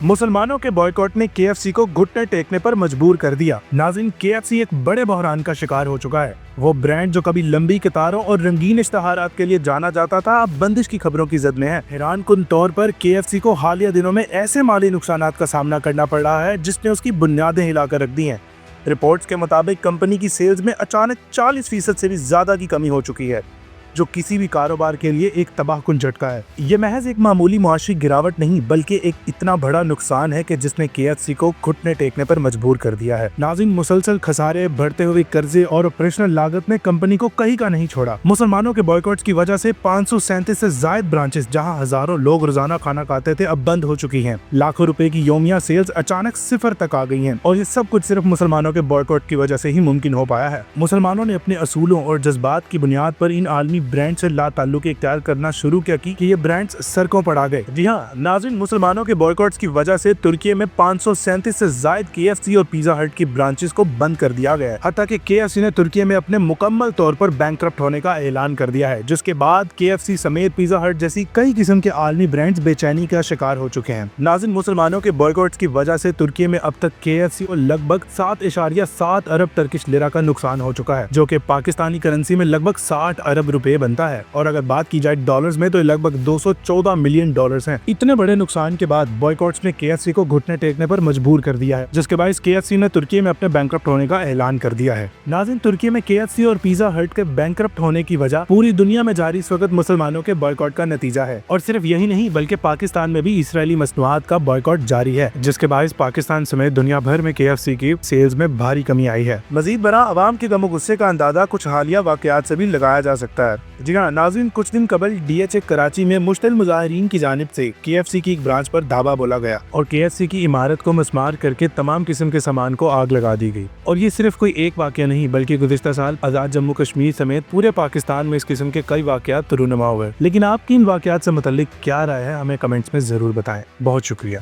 मुसलमानों के बॉयकॉट ने केएफसी को घुटने टेकने पर मजबूर कर दिया। नाज़रीन, केएफसी एक बड़े बहरान का शिकार हो चुका है। वो ब्रांड जो कभी लंबी कतारों और रंगीन इश्तहारात के लिए जाना जाता था, अब बंदिश की खबरों की जद में है। हैरानकुन तौर पर केएफसी को हालिया दिनों में ऐसे माली नुकसानात का सामना करना पड़ रहा है जिसने उसकी बुनियादें हिलाकर रख दी हैं। रिपोर्ट्स के मुताबिक कंपनी की सेल्स में अचानक 40% से भी ज्यादा की कमी हो चुकी है, जो किसी भी कारोबार के लिए एक तबाहकुन झटका है। ये महज एक मामूली मुआशी गिरावट नहीं, बल्कि एक इतना बड़ा नुकसान है कि जिसने केएफसी को घुटने टेकने पर मजबूर कर दिया है। नाज़रीन, मुसलसल खसारे, बढ़ते हुए कर्जे और ऑपरेशनल लागत ने कंपनी को कहीं का नहीं छोड़ा। मुसलमानों के बॉयकॉट्स की वजह से 537 से जायद ब्रांचेस, जहां हजारों लोग रोजाना खाना खाते थे, अब बंद हो चुकी हैं। लाखों रुपए की योमिया सेल्स अचानक सिफर तक आ गई हैं, और ये सब कुछ सिर्फ मुसलमानों के बॉयकॉट की वजह से ही मुमकिन हो पाया है। मुसलमानों ने अपने असूलों और जज्बात की बुनियाद पर इन आलमी ब्रांड से लाताल्लुकी इख्तियार करना शुरू किया कि ये ब्रांड्स सड़कों पर आ गए। जी हाँ नाज़रीन, मुसलमानों के बॉयकॉट्स की वजह से तुर्की में 537 से जायद केएफसी और पिज़्ज़ा हट की ब्रांचेस को बंद कर दिया गया है। हत्ता कि केएफसी ने तुर्की में अपने मुकम्मल तौर पर बैंकक्रप्ट होने का ऐलान कर दिया है, जिसके बाद केएफसी समेत पिज़्ज़ा हट जैसी कई किस्म के आलमी ब्रांड्स बेचैनी का शिकार हो चुके हैं। नाज़रीन, मुसलमानों के बॉयकॉट्स की वजह से तुर्की में अब तक केएफसी को लगभग 7.7 अरब टर्किश लिरा का नुकसान हो चुका है, जो कि पाकिस्तानी करेंसी में लगभग 60 अरब रुपए बनता है। और अगर बात की जाए डॉलर्स में तो लगभग 214 मिलियन डॉलर्स हैं। इतने बड़े नुकसान के बाद बॉयकॉट्स ने केएफसी को घुटने टेकने पर मजबूर कर दिया है, जिसके बाद केएफसी ने तुर्की में अपने बैंकक्रप्ट होने का ऐलान कर दिया है। नाज़रीन, तुर्की में केएफसी और पिज़्ज़ा हट के बैंकक्रप्ट होने की वजह पूरी दुनिया में जारी इस वक्त मुसलमानों के बॉयकॉट का नतीजा है। और सिर्फ यही नहीं, बल्कि पाकिस्तान में भी इसराइली मसनूआत का बॉयकॉट जारी है, जिसके बायस पाकिस्तान समेत दुनिया भर में केएफसी की सेल्स में भारी कमी आई है। मजीद बड़ा अवाम के गम गुस्से का अंदाजा कुछ हालिया वाकयात से भी लगाया जा सकता है। जी हाँ नाज़रीन, कुछ दिन कबल डीएचए कराची में मुश्तिल मुजाहिरीन की जानिब से केएफसी की एक ब्रांच पर धावा बोला गया और केएफसी की इमारत को मस्मार करके तमाम किस्म के सामान को आग लगा दी गई। और ये सिर्फ कोई एक वाकया नहीं, बल्कि गुज़िश्ता साल आज़ाद जम्मू कश्मीर समेत पूरे पाकिस्तान में इस किस्म के कई वाकयात रूनुमा हुए। लेकिन आपकी इन वाकयात से मुतल्लिक क्या राय है, हमें कमेंट्स में जरूर बताएं। बहुत शुक्रिया।